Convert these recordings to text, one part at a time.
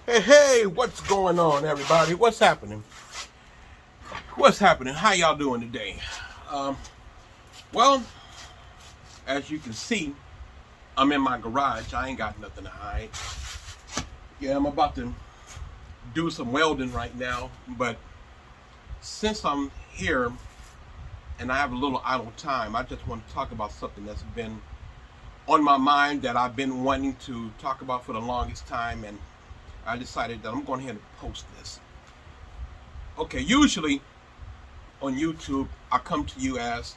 Hey, what's going on, everybody? What's happening? What's happening? How y'all doing today? Um, well, as you can see, I'm in my garage. I ain't got nothing to hide. Yeah, I'm about to do some welding right now, but since I'm here and I have a little idle time, I just want to talk about something that's been on my mind that I've been wanting to talk about for the longest time, and I decided that I'm going ahead and post this. Okay, usually on YouTube, I come to you as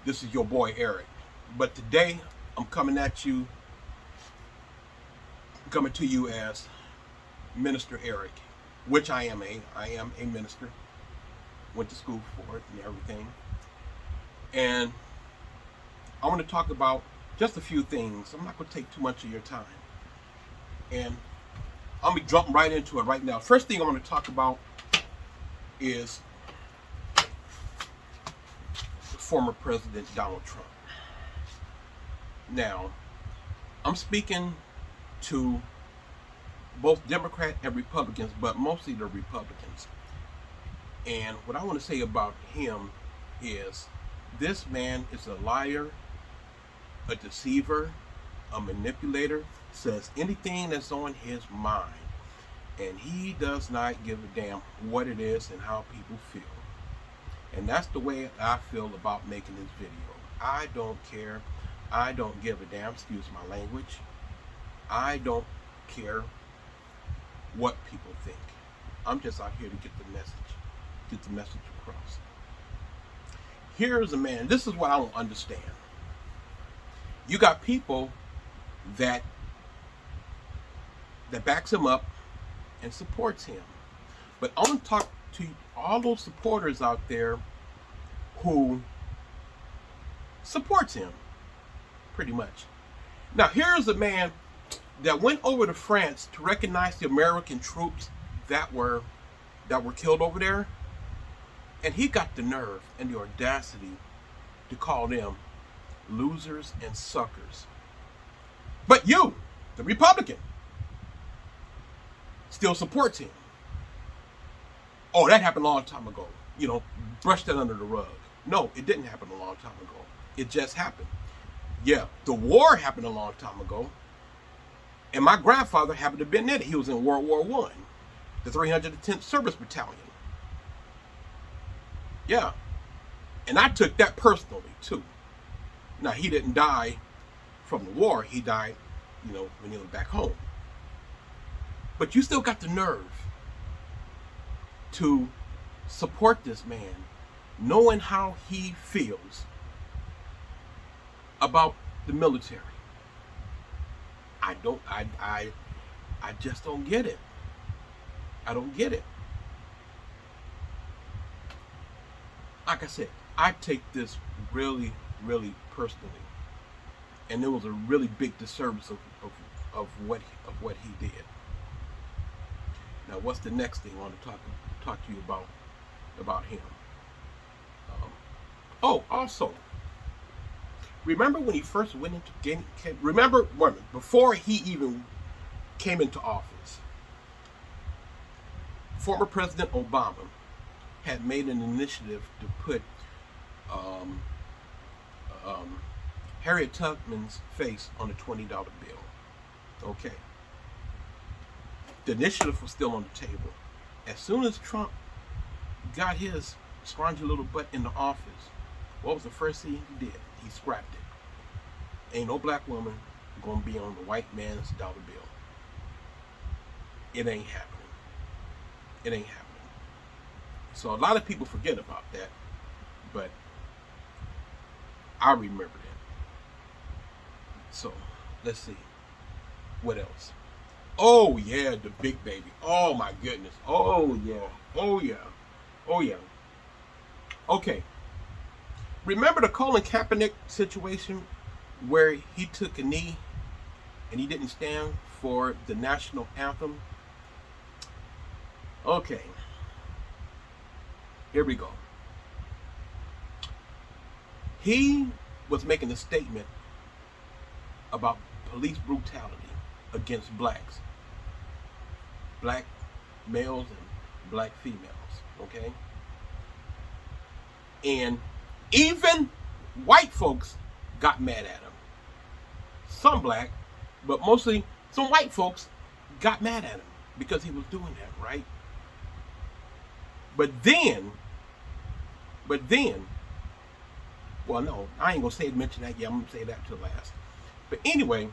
this is your boy Eric, but today I'm coming to you as Minister Eric, which I am a minister. Went to school for it and everything, and I want to talk about just a few things. I'm not going to take too much of your time, and I'm gonna jump right into it right now. First thing I want to talk about is former President Donald Trump. Now, I'm speaking to both Democrats and Republicans, but mostly the Republicans. And what I want to say about him is this man is a liar, a deceiver, a manipulator, says anything that's on his mind. And he does not give a damn what it is and how people feel. And that's the way I feel about making this video. I don't care. I don't give a damn, excuse my language. I don't care what people think. I'm just out here to get the message across. Here's a man, this is what I don't understand. You got people that backs him up and supports him. But I want to talk to all those supporters out there who supports him, pretty much. Now, here's a man that went over to France to recognize the American troops that were killed over there, and he got the nerve and the audacity to call them losers and suckers. But you, the Republican, still supports him. Oh, that happened a long time ago. Brush that under the rug. No, it didn't happen a long time ago. It just happened. Yeah, the war happened a long time ago. And my grandfather happened to have been in it. He was in World War I, the 310th Service Battalion. Yeah. And I took that personally, too. Now, he didn't die from the war. He died, when he was back home. But you still got the nerve to support this man, knowing how he feels about the military. I just don't get it. I don't get it. Like I said, I take this really, really personally. And it was a really big disservice of what he did. Now, what's the next thing I want to talk to you about him? Also, remember when he first went into before he even came into office, former President Obama had made an initiative to put Harriet Tubman's face on a $20 bill. Okay. The initiative was still on the table. As soon as Trump got his scrawny little butt in the office, what was the first thing he did? He scrapped it. Ain't no black woman gonna be on the white man's dollar bill. It ain't happening. It ain't happening. So a lot of people forget about that, but I remember that. So let's see. What else? Oh yeah, the big baby. Oh my goodness. Oh yeah. Oh yeah. Oh yeah. Okay. Remember the Colin Kaepernick situation where he took a knee and he didn't stand for the National Anthem? Okay. Here we go. He was making a statement about police brutality against blacks. black males and black females, okay? And even white folks got mad at him. Some black, but mostly some white folks got mad at him because he was doing that, right? But then, well, no, I ain't gonna mention that yet. I'm gonna say that to last. But anyway,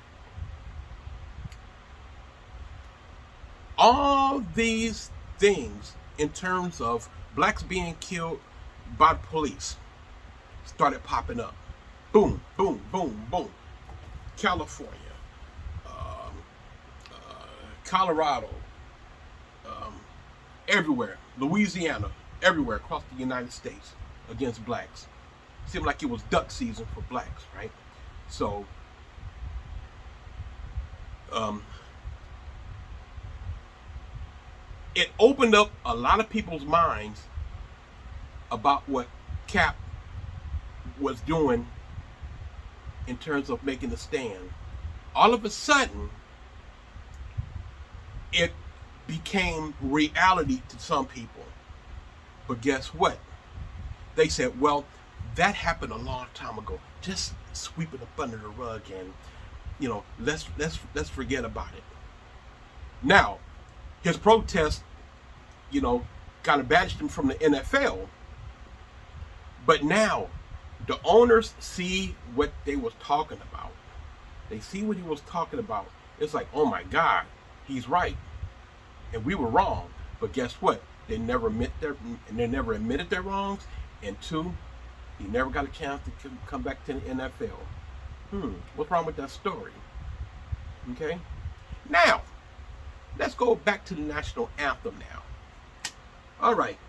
all these things in terms of blacks being killed by the police started popping up. Boom, boom, boom, boom. California, um, Colorado, everywhere, Louisiana, everywhere across the United States against blacks. Seemed like it was duck season for blacks, right? So, it opened up a lot of people's minds about what Cap was doing in terms of making a stand. All of a sudden, it became reality to some people. But guess what? They said, well, that happened a long time ago. Just sweep it up under the rug and, let's forget about it. Now, his protest, kind of banished him from the NFL. But now, the owners see what they was talking about. They see what he was talking about. It's like, oh my God, he's right, and we were wrong. But guess what? They never admitted their wrongs. And two, he never got a chance to come back to the NFL. What's wrong with that story? Okay. Now, let's go back to the national anthem now. All right.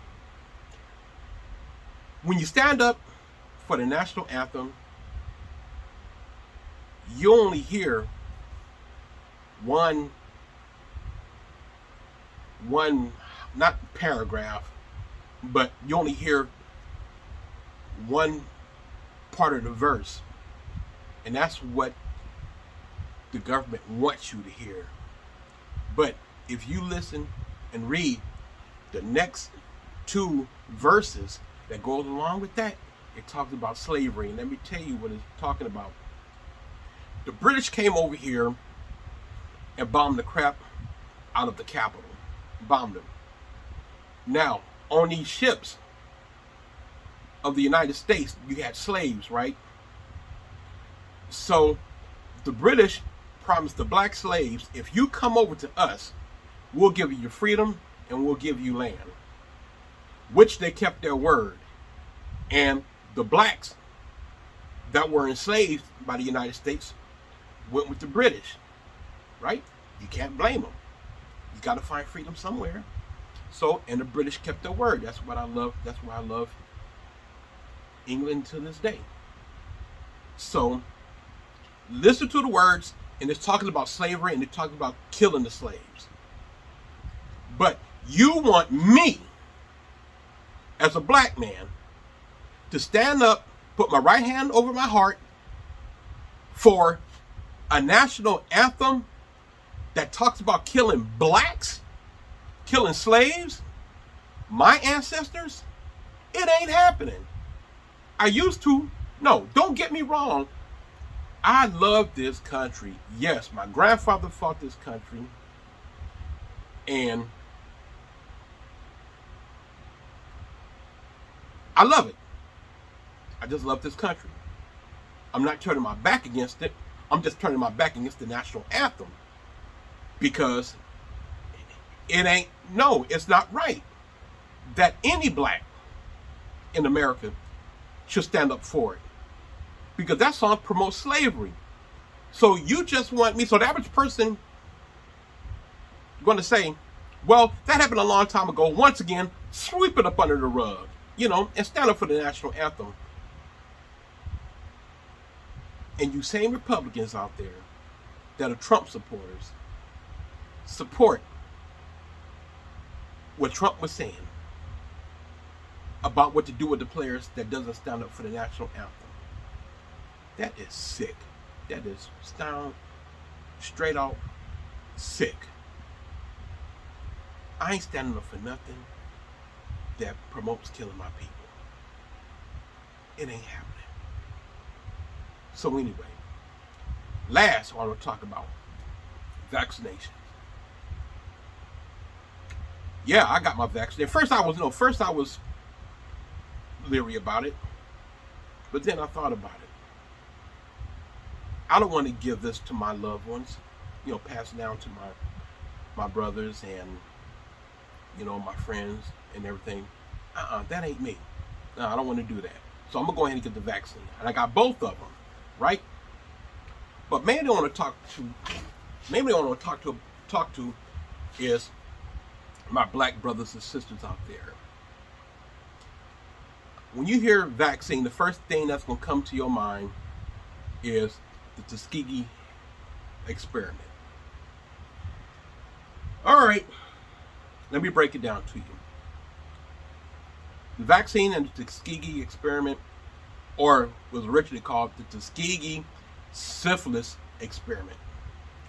When you stand up for the national anthem, you only hear one not paragraph, but you only hear one part of the verse, and that's what the government wants you to hear. But if you listen and read the next two verses that goes along with that, it talks about slavery. And let me tell you what it's talking about. The British came over here and bombed the crap out of the Capitol. Bombed them. Now, on these ships of the United States, you had slaves, right? So the British promised the black slaves, if you come over to us, we'll give you your freedom and we'll give you land. Which they kept their word. And the blacks that were enslaved by the United States went with the British, right? You can't blame them. You got to find freedom somewhere. So, and the British kept their word. That's what I love. That's why I love England to this day. So, listen to the words, and it's talking about slavery, and it's talking about killing the slaves. But you want me, as a black man, to stand up, put my right hand over my heart for a national anthem that talks about killing blacks, killing slaves, my ancestors? It ain't happening. I used to. No, don't get me wrong. I love this country. Yes, my grandfather fought this country. And I love it. I just love this country. I'm not turning my back against it. I'm just turning my back against the national anthem. Because it's not right that any black in America should stand up for it. Because that song promotes slavery. So you just want me, so the average person going to say, well, that happened a long time ago. Once again, sweep it up under the rug, and stand up for the national anthem. And you same Republicans out there that are Trump supporters support what Trump was saying about what to do with the players that doesn't stand up for the national anthem. That is sick. That is straight out sick. I ain't standing up for nothing that promotes killing my people. It ain't happening. So anyway, last I want to talk about vaccinations. Yeah, I got my vaccine. First I was leery about it, but then I thought about it. I don't want to give this to my loved ones, pass it down to my brothers and my friends and everything. That ain't me. No, I don't want to do that. So I'm gonna go ahead and get the vaccine, and I got both of them, right? But mainly I want to talk to is my black brothers and sisters out there. When you hear vaccine, the first thing that's gonna come to your mind is the Tuskegee Experiment. All right, let me break it down to you. The vaccine and the Tuskegee Experiment, or was originally called the Tuskegee Syphilis Experiment,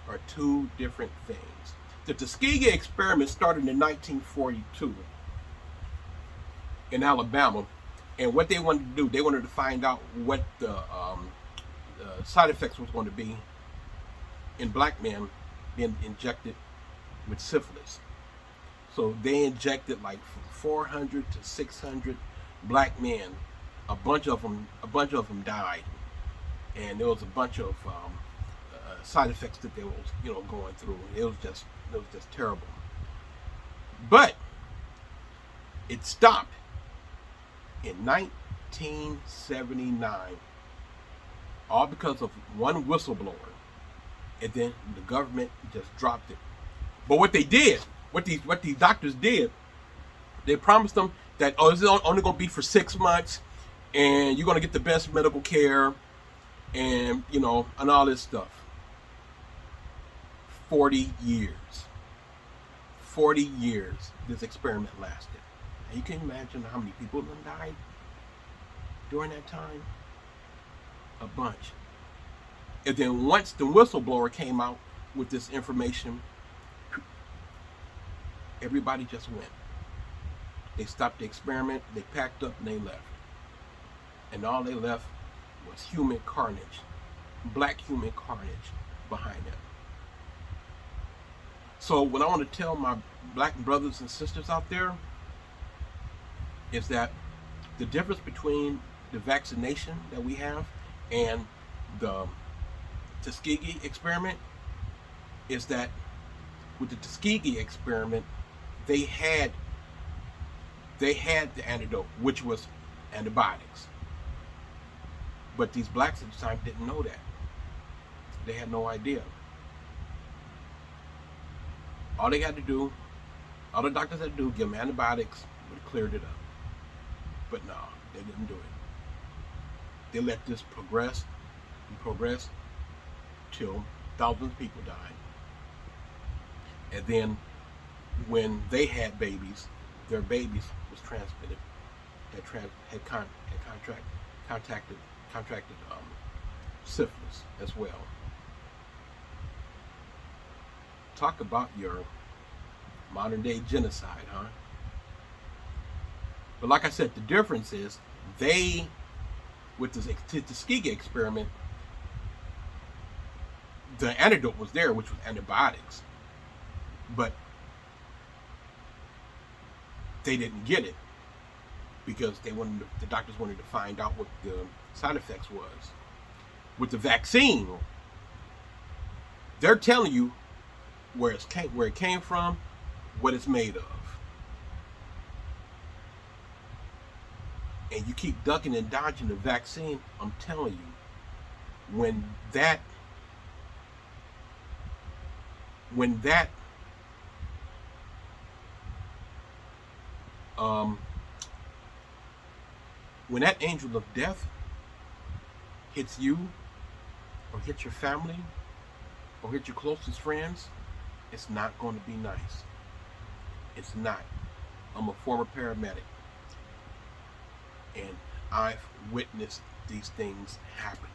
are two different things. The Tuskegee Experiment started in 1942 in Alabama, and what they wanted to do, they wanted to find out what the side effects was going to be in black men being injected with syphilis. So they injected like 400 to 600 black men. A bunch of them died, and there was a bunch of side effects that they was going through. It was just terrible. But it stopped in 1979, all because of one whistleblower, and then the government just dropped it. But what these doctors did, they promised them that this is only going to be for 6 months, and you're going to get the best medical care, and and all this stuff. 40 years this experiment lasted. And you can imagine how many people died during that time. A bunch. And then once the whistleblower came out with this information, everybody just went. They stopped the experiment, they packed up, and they left. And all they left was human carnage, black human carnage behind them. So what I want to tell my black brothers and sisters out there is that the difference between the vaccination that we have and the Tuskegee Experiment is that with the Tuskegee Experiment, they had the antidote, which was antibiotics. But these blacks at the time didn't know that. They had no idea. All they had to do, all the doctors had to do, give them antibiotics, would have cleared it up. But no, they didn't do it. They let this progress till thousands of people died. And then when they had babies, their babies was transmitted, had contracted syphilis as well. Talk about your modern day genocide, huh? But like I said, the difference is with the Tuskegee Experiment, the antidote was there, which was antibiotics. But they didn't get it because the doctors wanted to find out what the side effects was. With the vaccine, they're telling you where it came from, what it's made of. And you keep ducking and dodging the vaccine. I'm telling you, when that angel of death hits you, or hits your family, or hits your closest friends, it's not going to be nice. It's not. I'm a former paramedic, and I've witnessed these things happening.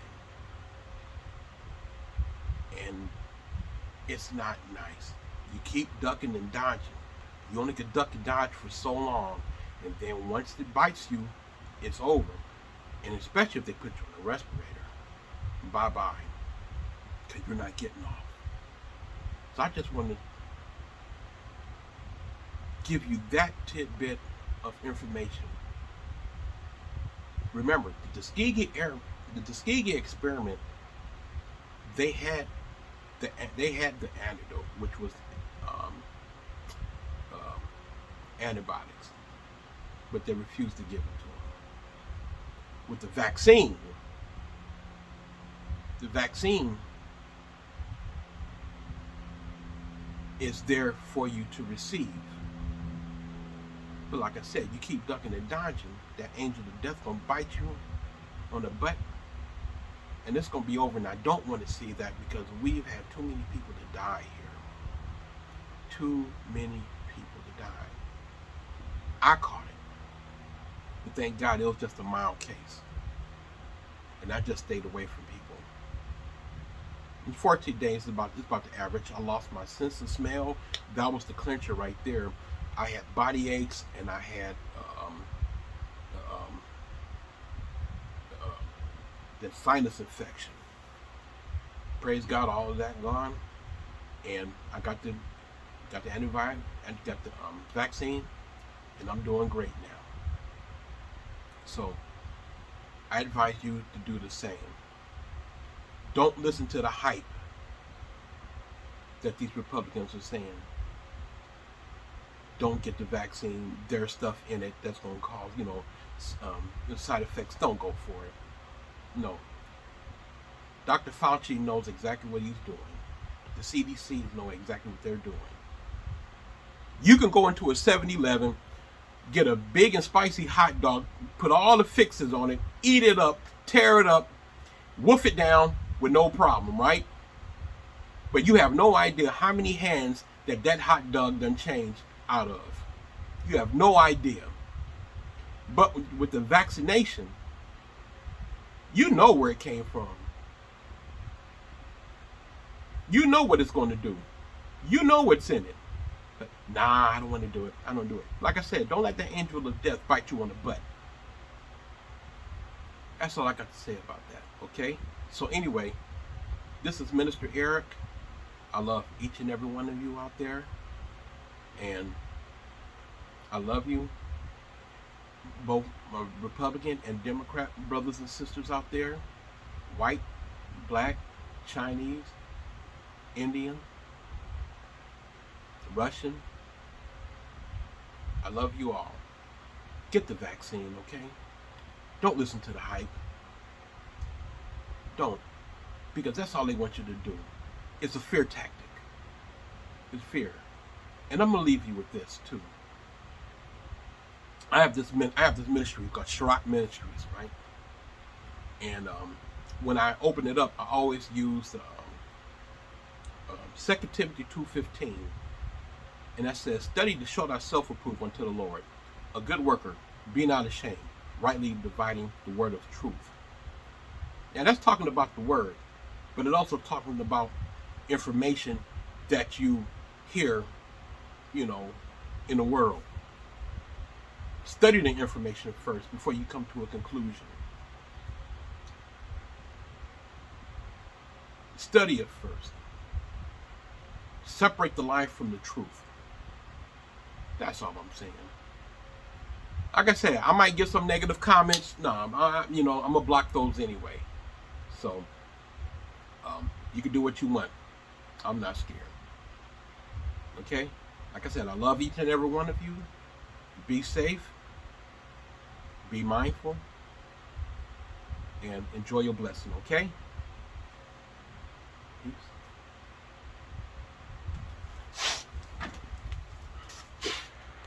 And it's not nice. You keep ducking and dodging. You only can duck and dodge for so long, and then once it bites you, it's over. And especially if they put you on a respirator, bye-bye, because you're not getting off. So I just want to give you that tidbit of information. Remember, the Tuskegee Experiment, they had the antidote, which was antibiotics, but they refused to give it to them. With the vaccine is there for you to receive. But like I said, you keep ducking and dodging, that angel of death gonna bite you on the butt, and it's gonna be over. And I don't want to see that, because we've had too many people to die here. Too many people to die. I caught it, but thank God it was just a mild case, and I just stayed away from people. In 14 days, it's about the average. I lost my sense of smell. That was the clincher right there. I had body aches, and I had the sinus infection. Praise God, all of that gone, and I got the antibiotic and got the vaccine, and I'm doing great now. So I advise you to do the same. Don't listen to the hype that these Republicans are saying. Don't get the vaccine. There's stuff in it that's going to cause, side effects. Don't go for it. No. Dr. Fauci knows exactly what he's doing. The CDC knows exactly what they're doing. You can go into a 7-Eleven, get a big and spicy hot dog, put all the fixes on it, eat it up, tear it up, wolf it down with no problem, right? But you have no idea how many hands that hot dog done changed out of. You have no idea. But with the vaccination, you know where it came from. You know what it's going to do. You know what's in it. But nah, I don't want to do it. I don't do it. Like I said, don't let the angel of death bite you on the butt. That's all I got to say about that, okay? So anyway, this is Minister Eric. I love each and every one of you out there. And I love you, both my Republican and Democrat brothers and sisters out there, white, black, Chinese, Indian, Russian. I love you all. Get the vaccine, okay? Don't listen to the hype. Don't. Because that's all they want you to do. It's a fear tactic. It's fear. And I'm going to leave you with this, too. I have this ministry called Sharok Ministries, right? And when I open it up, I always use 2 Timothy 2:15. And that says, study to show thyself approved unto the Lord, a good worker, be not ashamed, rightly dividing the word of truth. Now that's talking about the word, but it also talking about information that you hear, in the world. Study the information first before you come to a conclusion. Study it first. Separate the lie from the truth. That's all I'm saying. Like I said, I might get some negative comments. No, I'm gonna block those anyway. So, you can do what you want. I'm not scared. Okay? Like I said, I love each and every one of you. Be safe. Be mindful. And enjoy your blessing, okay?